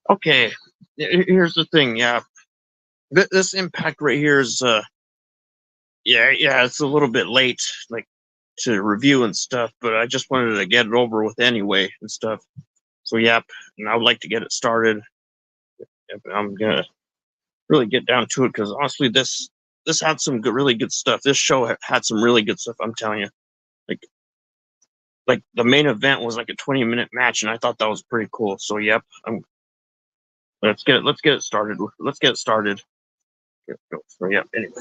Okay, here's the thing. Yeah, this impact right here is yeah, it's a little bit late, like to review and stuff, but I just wanted to get it over with anyway and stuff. So yep, and I would like to get it started. Yep, I'm gonna really get down to it because honestly, this had some good, really good stuff. This show had some really good stuff. I'm telling you, like like the main event was like a 20-minute match, and I thought that was pretty cool. So yep, let's get it started. Let's get it started. So yep. Anyway.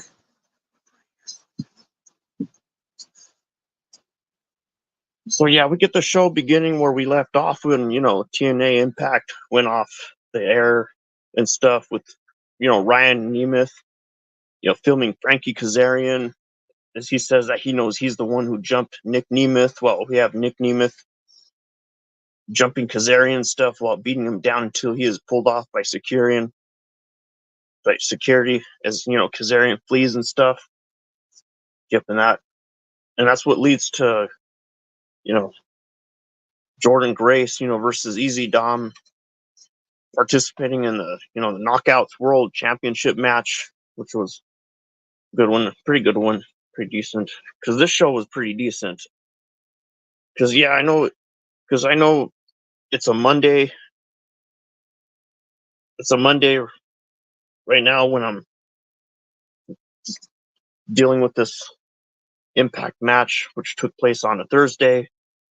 So yeah, we get the show beginning where we left off when TNA Impact went off the air and stuff with Ryan Nemeth, filming Frankie Kazarian as he says that he knows he's the one who jumped Nick Nemeth. Well, we have Nick Nemeth jumping Kazarian stuff while beating him down until he is pulled off by security as Kazarian flees and stuff. Yep, and that's what leads to you know Jordan Grace versus Easy Dom participating in the Knockouts World Championship match, which was a good one, pretty good one, pretty decent. Because this show was pretty decent. Because yeah, I know it's a Monday. It's a Monday right now when I'm dealing with this Impact match, which took place on a Thursday.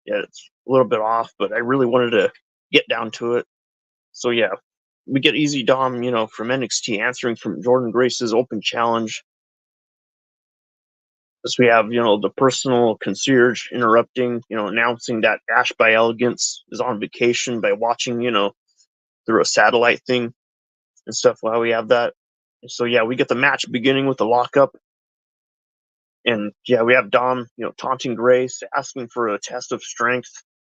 Yeah, it's a little bit off, but I really wanted to get down to it. So yeah, we get Easy Dom, from NXT answering from Jordan Grace's open challenge. As we have, the personal concierge interrupting, announcing that Ash by Elegance is on vacation by watching, through a satellite thing and stuff while we have that. So yeah, we get the match beginning with the lockup. And yeah, we have Dom, taunting Grace, asking for a test of strength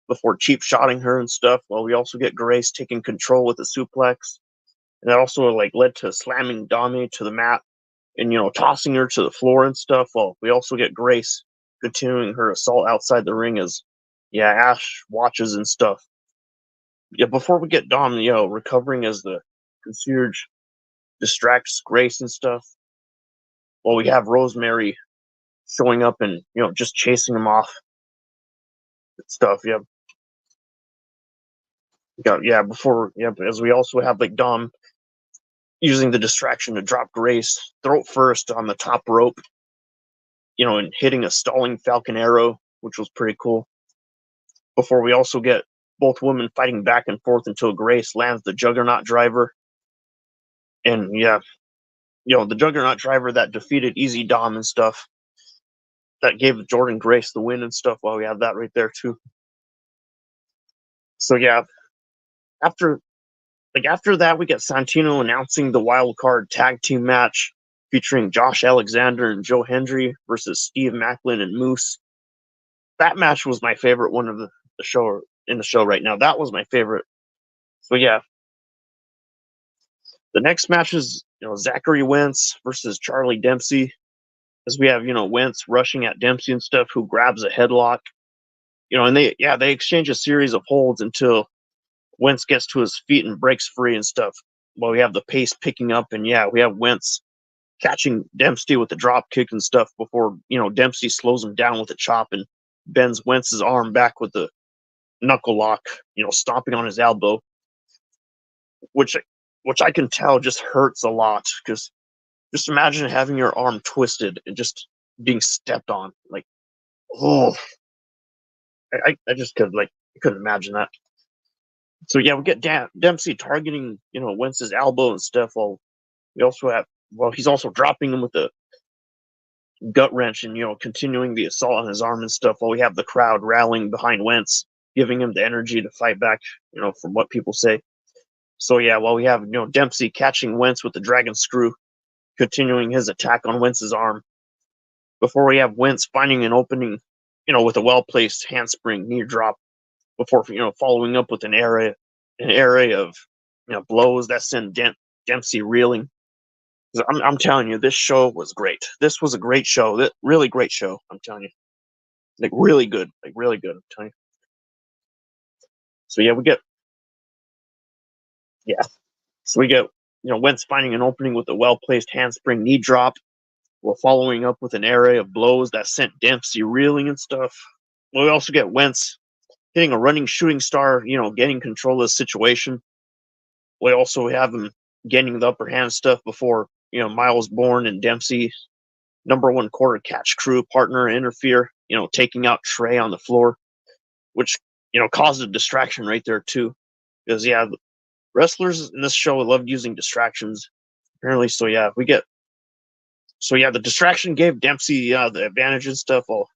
before cheap shotting her and stuff. While we also get Grace taking control with a suplex. And that also like led to slamming Dami to the mat and tossing her to the floor and stuff. Well, we also get Grace continuing her assault outside the ring as Ash watches and stuff. Yeah, before we get Dom, recovering as the concierge distracts Grace and stuff. Well, we have Rosemary showing up and just chasing him off and stuff. Yeah, before as we also have like Dom using the distraction to drop Grace throat first on the top rope, and hitting a stalling Falcon Arrow, which was pretty cool. Before we also get both women fighting back and forth until Grace lands the Juggernaut driver. And yeah, the Juggernaut driver that defeated Easy Dom and stuff. That gave Jordan Grace the win and stuff. While we have that right there too. So yeah, after after that, we get Santino announcing the wild card tag team match featuring Josh Alexander and Joe Hendry versus Steve Macklin and Moose. That match was my favorite one of the show in the show right now. That was my favorite. So yeah, the next match is Zachary Wentz versus Charlie Dempsey. As we have Wentz rushing at Dempsey and stuff, who grabs a headlock. And they exchange a series of holds until Wentz gets to his feet and breaks free and stuff. Well, we have the pace picking up, and we have Wentz catching Dempsey with the drop kick and stuff before Dempsey slows him down with a chop and bends Wentz's arm back with the knuckle lock, stomping on his elbow, which I can tell just hurts a lot because just imagine having your arm twisted and just being stepped on. Like, oh, I just couldn't imagine that. So yeah, we get Dempsey targeting Wentz's elbow and stuff. While we also have he's also dropping him with the gut wrench and continuing the assault on his arm and stuff. While we have the crowd rallying behind Wentz, giving him the energy to fight back. From what people say. So yeah, while we have Dempsey catching Wentz with the dragon screw, continuing his attack on Wentz's arm. Before we have Wentz finding an opening, with a well-placed handspring knee drop. Before following up with an array of blows that send Dempsey reeling. I'm telling you, this show was great. This was a great show. That really great show. I'm telling you, like really good, I'm telling you. So yeah, we get Yeah. So we get, Wentz finding an opening with a well placed handspring knee drop, while following up with an array of blows that sent Dempsey reeling and stuff. We also get Wentz hitting a running shooting star, getting control of the situation. We also have him getting the upper hand stuff before, Miles Bourne and Dempsey, number one quarter catch crew partner, interfere, taking out Trey on the floor, which, caused a distraction right there too. Because, yeah, wrestlers in this show loved using distractions, apparently. So, yeah, the distraction gave Dempsey the advantage and stuff. Well,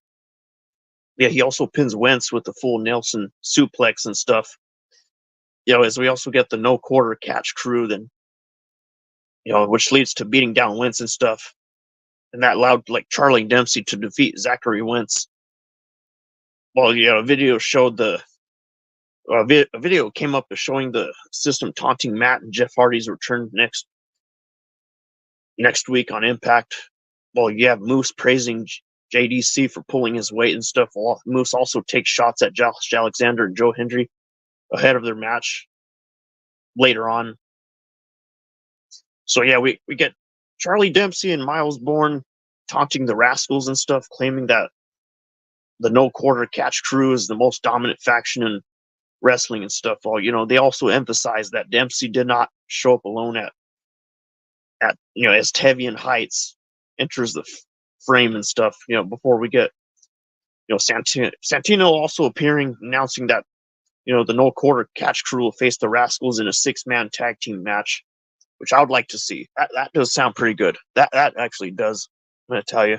yeah, he also pins Wentz with the full Nelson suplex and stuff. As we also get the no quarter catch crew, then, which leads to beating down Wentz and stuff. And that allowed like Charlie Dempsey to defeat Zachary Wentz. Well, a video showed a video came up showing the system taunting Matt and Jeff Hardy's return next week on Impact. Well, you have Moose praising JDC for pulling his weight and stuff. Moose also takes shots at Josh Alexander and Joe Hendry ahead of their match later on. So, yeah, we get Charlie Dempsey and Miles Bourne taunting the Rascals and stuff, claiming that the no quarter catch crew is the most dominant faction in wrestling and stuff. Well, they also emphasize that Dempsey did not show up alone at as Tevian Heights enters the frame and stuff. Before we get Santino also appearing, announcing that the no quarter catch crew will face the Rascals in a 6-man tag team match, which I would like to see. That does sound pretty good. That actually does. I'm gonna tell you,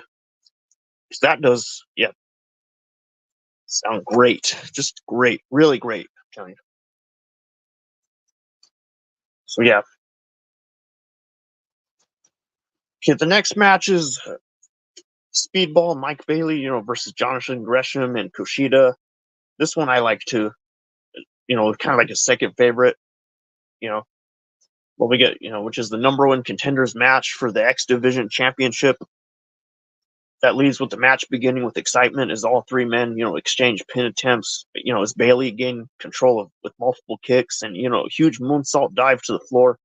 that does sound great. Just great, really great. I'm telling you. So, yeah. Okay, the next match is Speedball Mike Bailey, versus Jonathan Gresham and Kushida. This one I like to, kind of like a second favorite. You know, what we get, which is the number one contenders match for the X Division Championship. That leaves with the match beginning with excitement as all three men, exchange pin attempts. As Bailey gained control with multiple kicks and a huge moonsault dive to the floor.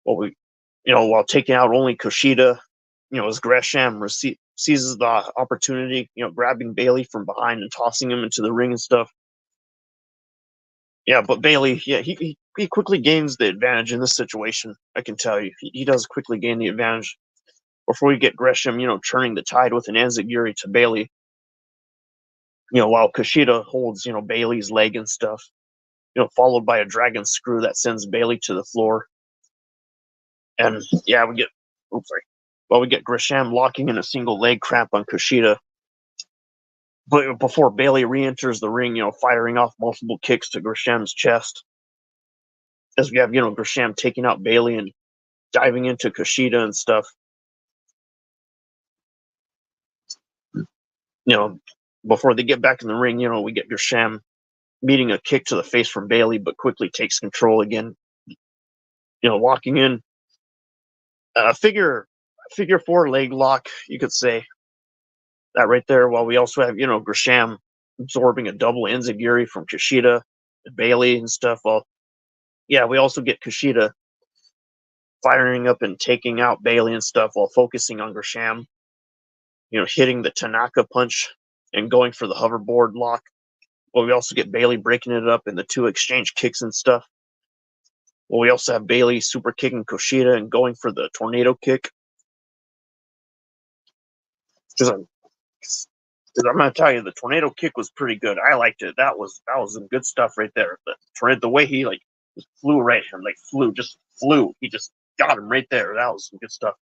While taking out only Kushida, as Gresham seizes the opportunity, grabbing Bailey from behind and tossing him into the ring and stuff. Yeah, but Bailey, he quickly gains the advantage in this situation. I can tell you, he does quickly gain the advantage before we get Gresham, turning the tide with an enziguri to Bailey. While Kushida holds, Bailey's leg and stuff. Followed by a dragon screw that sends Bailey to the floor. And yeah, we get Gresham locking in a single leg cramp on Kushida. But before Bailey re-enters the ring, firing off multiple kicks to Gresham's chest. As we have, Gresham taking out Bailey and diving into Kushida and stuff. Before they get back in the ring, we get Gresham meeting a kick to the face from Bailey, but quickly takes control again. Locking in a figure 4 leg lock, you could say that right there. While we also have, Gresham absorbing a double enziguri from Kushida and Bailey and stuff. Well, yeah, we also get Kushida firing up and taking out Bailey and stuff while focusing on Gresham, hitting the Tanaka punch and going for the hoverboard lock. Well, we also get Bailey breaking it up in the 2 exchange kicks and stuff. Well, we also have Bailey super kicking Kushida and going for the tornado kick. Because I'm going to tell you, the tornado kick was pretty good. I liked it. That was some good stuff right there. The way he just flew right at him, just flew. He just got him right there. That was some good stuff.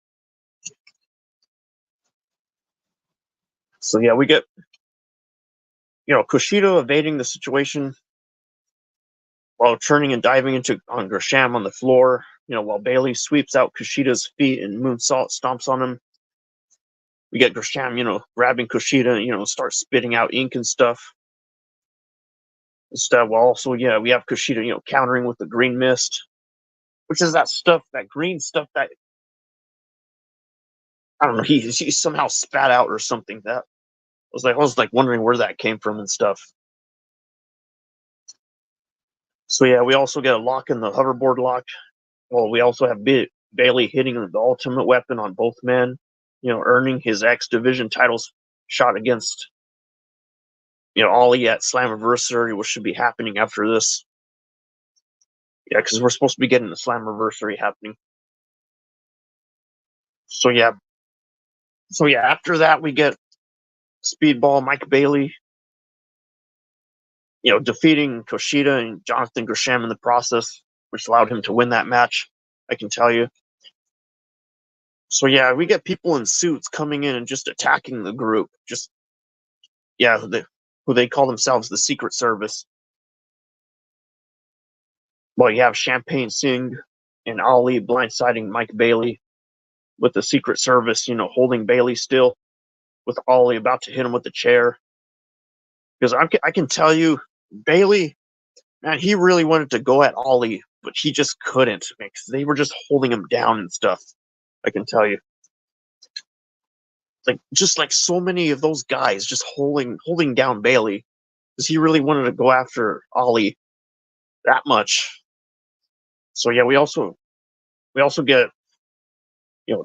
So yeah, we get Kushida evading the situation while turning and diving on Gresham on the floor. While Bailey sweeps out Kushida's feet and moonsault stomps on him. We get Gresham, grabbing Kushida, starts spitting out ink and stuff. Instead, well, also, we have Kushida, countering with the green mist, which is that green stuff that, I don't know, he somehow spat out or something. That I was wondering where that came from and stuff. So yeah, we also get a lock in the hoverboard lock. Well, we also have Bailey hitting the ultimate weapon on both men, earning his X Division titles shot against, Ali at Slammiversary, which should be happening after this. Yeah, because we're supposed to be getting the Slammiversary happening. So yeah, after that we get Speedball Mike Bailey, defeating Kushida and Jonathan Gresham in the process, which allowed him to win that match, I can tell you. So yeah, we get people in suits coming in and just attacking the group. Just who they call themselves the Secret Service. Well, you have Champagne Singh and Ali blindsiding Mike Bailey with the Secret Service, holding Bailey still, with Ali about to hit him with the chair. Because I can tell you, Bailey, man, he really wanted to go at Ali, but he just couldn't, because they were just holding him down and stuff. I can tell you, just like so many of those guys, just holding down Bailey, because he really wanted to go after Ali that much. So yeah, we also get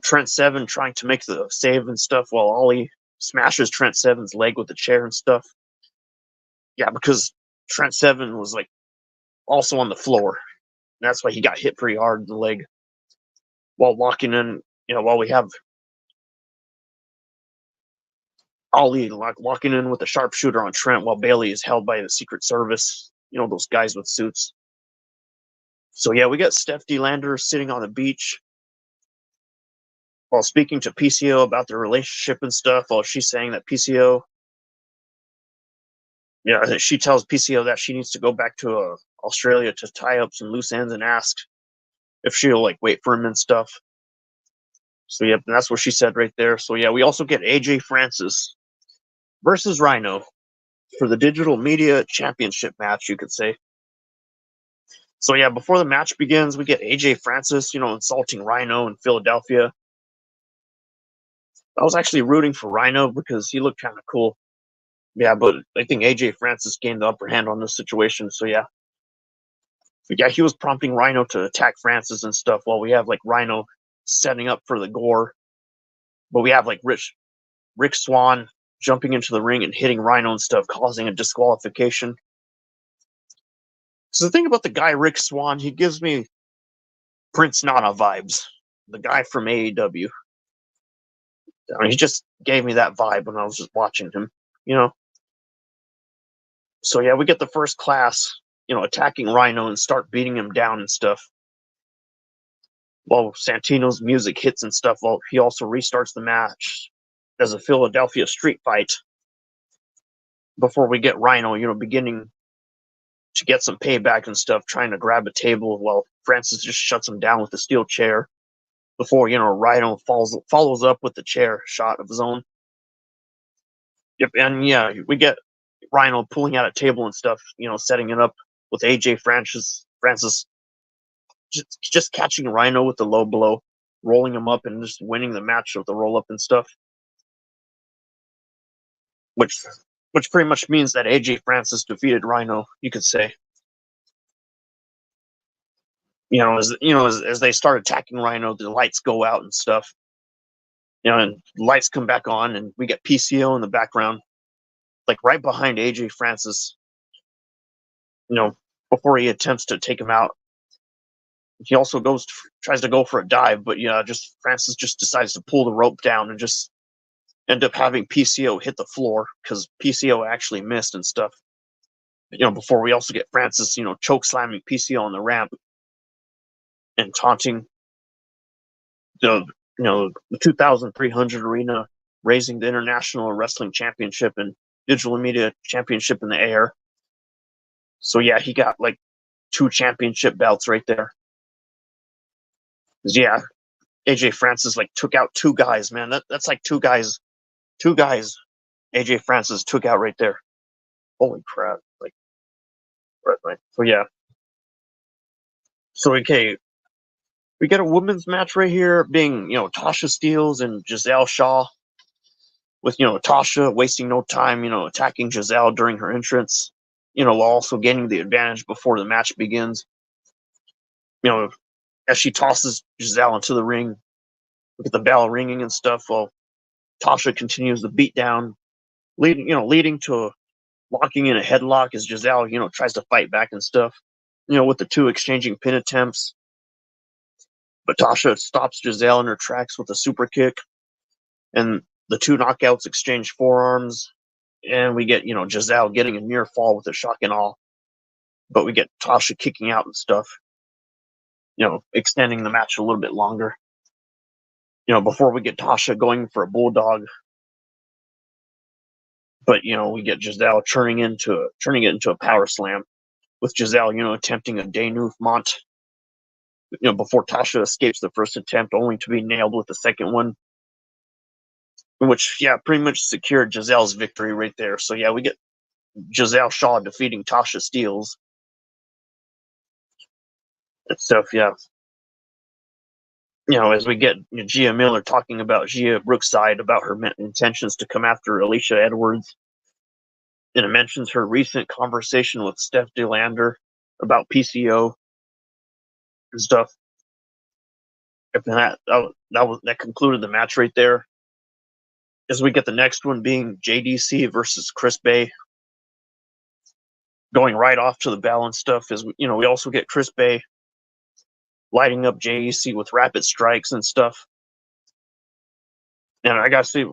Trent Seven trying to make the save and stuff while Ali smashes Trent Seven's leg with the chair and stuff. Yeah, because Trent Seven was also on the floor. That's why he got hit pretty hard in the leg while locking in. While we have Ali locking in with the sharpshooter on Trent, while Bailey is held by the Secret Service. Those guys with suits. So yeah, we got Steph D. Lander sitting on the beach while speaking to PCO about their relationship and stuff. While she's saying that PCO, she tells PCO that she needs to go back to Australia to tie up some loose ends and ask if she'll wait for him and stuff. So yeah, that's what she said right there. So yeah, we also get AJ Francis versus Rhino for the Digital Media Championship match, you could say. So yeah, before the match begins, we get AJ Francis, insulting Rhino in Philadelphia. I was actually rooting for Rhino because he looked kind of cool. Yeah, but I think AJ Francis gained the upper hand on this situation. So yeah. But yeah, he was prompting Rhino to attack Francis and stuff while we have Rhino setting up for the gore. But we have Rick Swan jumping into the ring and hitting Rhino and stuff, causing a disqualification. So the thing about the guy Rick Swan, he gives me Prince Nana vibes. The guy from AEW. He just gave me that vibe when I was just watching him. So yeah, we get the first class, attacking Rhino and start beating him down and stuff. While Santino's music hits and stuff, while he also restarts the match as a Philadelphia street fight before we get Rhino, beginning to get some payback and stuff, trying to grab a table while Francis just shuts him down with the steel chair before, Rhino follows up with the chair shot of his own. Yep, and yeah, we get Rhino pulling out a table and stuff, setting it up with AJ Francis just catching Rhino with the low blow, rolling him up, and just winning the match with the roll up and stuff. Which pretty much means that AJ Francis defeated Rhino, you could say. As they start attacking Rhino, the lights go out and stuff. And lights come back on, and we get PCO in the background, right behind AJ Francis. Before he attempts to take him out. He also tries to go for a dive, but Francis just decides to pull the rope down and just end up having PCO hit the floor because PCO actually missed and stuff. Before we also get Francis, choke slamming PCO on the ramp and taunting the 2,300 arena, raising the International Wrestling Championship and Digital Media Championship in the air. So yeah, he got 2 championship belts right there. Yeah, AJ Francis took out 2 guys, man. That's 2 guys. 2 guys AJ Francis took out right there. Holy crap. Right. So yeah. So okay. We get a women's match right here being, Tasha Steelz and Giselle Shaw. With, Tasha wasting no time, attacking Giselle during her entrance. while also gaining the advantage before the match begins. As she tosses Giselle into the ring with the bell ringing and stuff, while Tasha continues the beatdown, leading to locking in a headlock as Giselle, tries to fight back and stuff, with the two exchanging pin attempts. But Tasha stops Giselle in her tracks with a super kick, and the two knockouts exchange forearms, and we get, Giselle getting a near fall with a shock and all. But we get Tasha kicking out and stuff, extending the match a little bit longer. Before we get Tasha going for a bulldog. But, we get Giselle turning it into a power slam with Giselle, attempting a denouement, before Tasha escapes the first attempt, only to be nailed with the second one. Which, pretty much secured Giselle's victory right there. So, we get Giselle Shaw defeating Tasha Steelz. And stuff, as we get Gia Miller talking about Gia Brookside, about her intentions to come after Alicia Edwards. And it mentions her recent conversation with Steph DeLander about PCO and stuff. And that concluded the match right there. As we get the next one being JDC versus Chris Bay, going right off to the bell and stuff. As we also get Chris Bay lighting up JDC with rapid strikes and stuff. And I gotta say,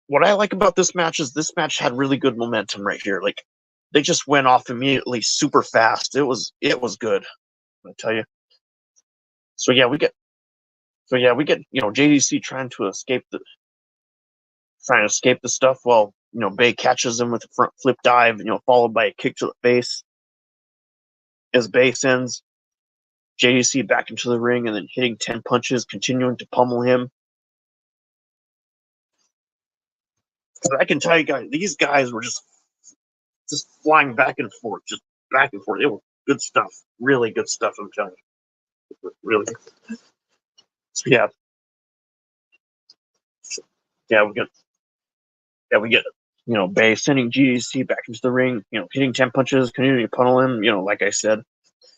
what I like about this match is this match had really good momentum right here. Like, they just went off immediately super fast. It was good, I tell you. So we get JDC trying to escape the stuff, while Bay catches him with a front flip dive, followed by a kick to the face. As Bay sends JDC back into the ring and then hitting 10 punches, continuing to pummel him. I can tell you guys, these guys were just flying back and forth, just back and forth. It was good stuff, really good stuff. I'm telling you, really. So we get Bay sending GDC back into the ring, hitting 10 punches, continuing to pummel him, like I said.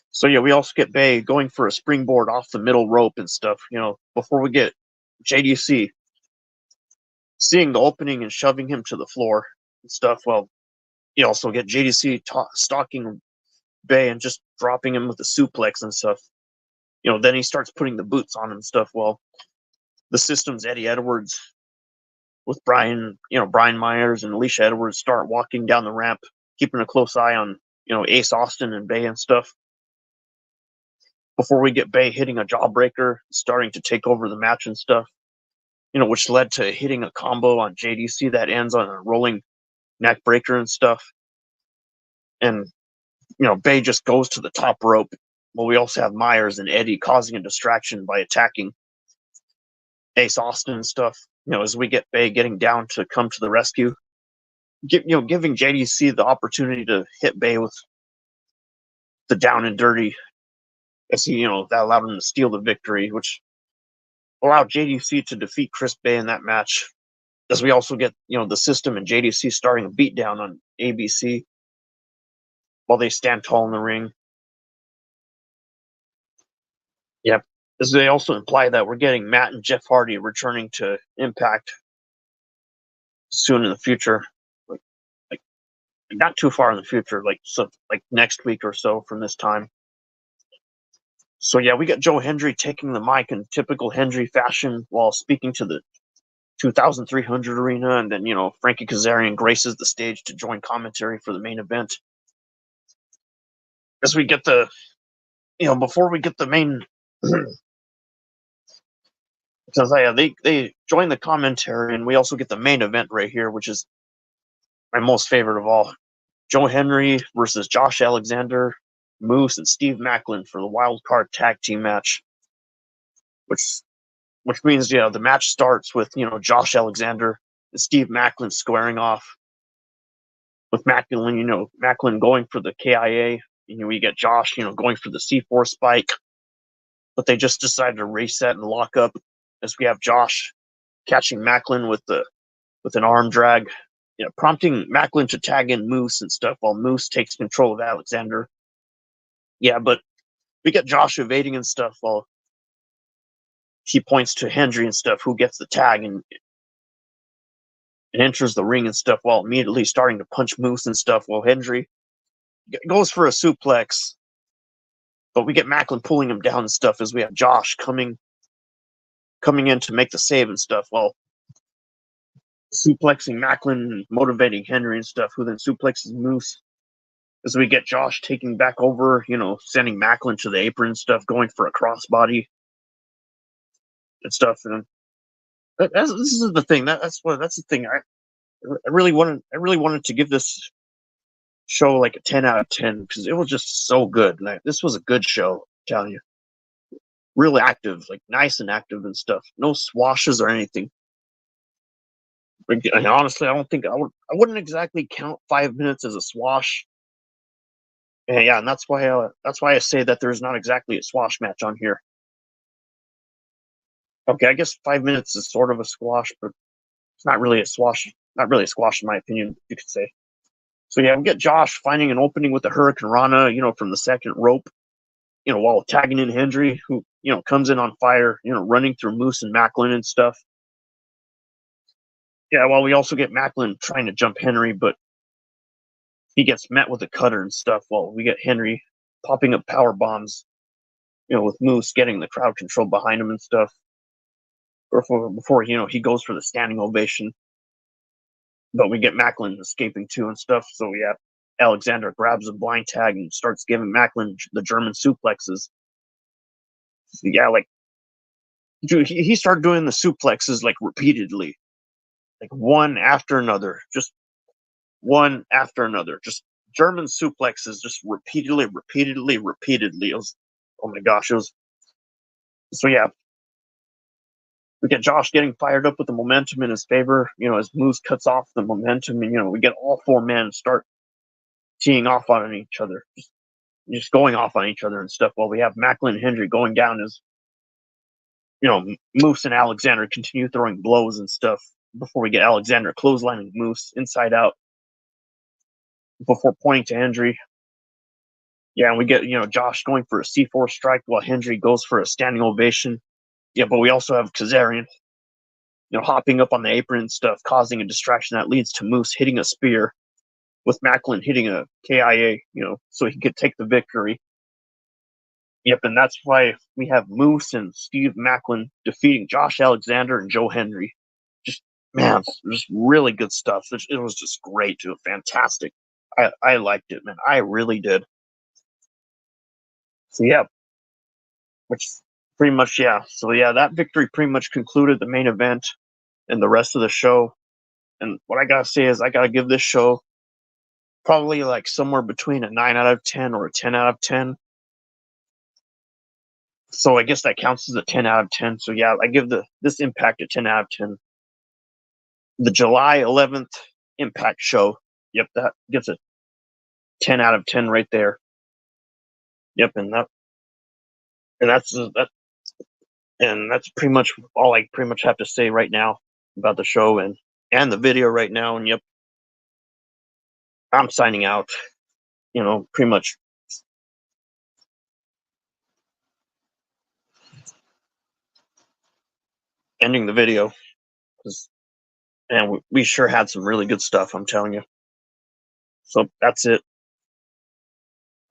So we also get Bay going for a springboard off the middle rope and stuff, before we get JDC seeing the opening and shoving him to the floor and stuff. Well, you also get JDC stalking Bay and just dropping him with a suplex and stuff. Then he starts putting the boots on him and stuff. Well, the System's Eddie Edwards with Brian Myers and Alicia Edwards start walking down the ramp, keeping a close eye on, Ace Austin and Bay and stuff. Before we get Bay hitting a jawbreaker, starting to take over the match and stuff, which led to hitting a combo on JDC that ends on a rolling neck breaker and stuff. And, Bay just goes to the top rope. Well, we also have Myers and Eddie causing a distraction by attacking Ace Austin and stuff, as we get Bay getting down to come to the rescue, giving JDC the opportunity to hit Bay with the down and dirty, as he, that allowed him to steal the victory, which allowed JDC to defeat Chris Bay in that match. As we also get, the System and JDC starting a beatdown on ABC while they stand tall in the ring. Yep. As they also imply that we're getting Matt and Jeff Hardy returning to Impact soon in the future, like not too far in the future, like next week or so from this time. So we got Joe Hendry taking the mic in typical Hendry fashion while speaking to the 2,300 arena, and then Frankie Kazarian graces the stage to join commentary for the main event. As we get the, before we get the main. Because they join the commentary, and we also get the main event right here, which is my most favorite of all. Joe Hendry versus Josh Alexander, Moose, and Steve Macklin for the wild card tag team match. Which means, the match starts with, Josh Alexander and Steve Macklin squaring off. With Macklin going for the KIA. We get Josh, going for the C4 spike. But they just decided to reset and lock up, as we have Josh catching Macklin with an arm drag prompting Macklin to tag in Moose and stuff while Moose takes control of Alexander. Yeah, but we get Josh evading and stuff while he points to Hendry and stuff, who gets the tag and enters the ring and stuff while immediately starting to punch Moose and stuff while Hendry goes for a suplex. But we get Macklin pulling him down and stuff as we have Josh coming in to make the save and stuff while suplexing Macklin and motivating Henry and stuff, who then suplexes Moose. As we get Josh taking back over, sending Macklin to the apron and stuff, going for a crossbody and stuff. And this is the thing. That's the thing. I really wanted to give this show like a 10 out of 10 because it was just so good. Like, this was a good show, I'm telling you. Really active, like nice and active and stuff. No swashes or anything. And honestly, I don't think I wouldn't exactly count 5 minutes as a swash. And yeah, and that's why I say that there's not exactly a swash match on here. Okay, I guess 5 minutes is sort of a squash, but it's not really a squash. Not really a squash, in my opinion, you could say. So yeah, we get Josh finding an opening with the Hurricane Rana, from the second rope, while tagging in Hendry, who, comes in on fire, running through Moose and Macklin and stuff. Yeah, well, we also get Macklin trying to jump Henry, but he gets met with a cutter and stuff while we get Henry popping up power bombs, with Moose getting the crowd control behind him and stuff. Before he goes for the standing ovation. But we get Macklin escaping too and stuff. So yeah, Alexander grabs a blind tag and starts giving Macklin the German suplexes. So, yeah, like dude, he started doing the suplexes like repeatedly, like one after another, just one after another, just German suplexes, just repeatedly. It was, oh my gosh, it was. So yeah, we get Josh getting fired up with the momentum in his favor, as Moose cuts off the momentum, and we get all four men start teeing off on each other, just going off on each other and stuff. While we have Macklin and Hendry going down as Moose and Alexander continue throwing blows and stuff before we get Alexander clotheslining Moose inside out before pointing to Hendry. Yeah, and we get Josh going for a C4 strike while Hendry goes for a standing ovation. Yeah, but we also have Kazarian hopping up on the apron and stuff, causing a distraction that leads to Moose hitting a spear, with Macklin hitting a KIA, so he could take the victory. Yep, and that's why we have Moose and Steve Macklin defeating Josh Alexander and Joe Hendry. Just, man, just really good stuff. It was just great, too. Fantastic. I liked it, man. I really did. So, yeah, which pretty much, yeah. So, yeah, that victory pretty much concluded the main event and the rest of the show. And what I gotta say is I gotta give this show probably like somewhere between a 9 out of 10 or a 10 out of 10. So I guess that counts as a 10 out of 10. So yeah, I give this Impact a 10 out of 10. The July 11th Impact show, yep, that gets a 10 out of 10 right there. Yep, and that's pretty much all I pretty much have to say right now about the show and the video right now. And yep, I'm signing out. Pretty much ending the video. And we sure had some really good stuff, I'm telling you. So that's it.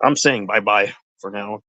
I'm saying bye-bye for now.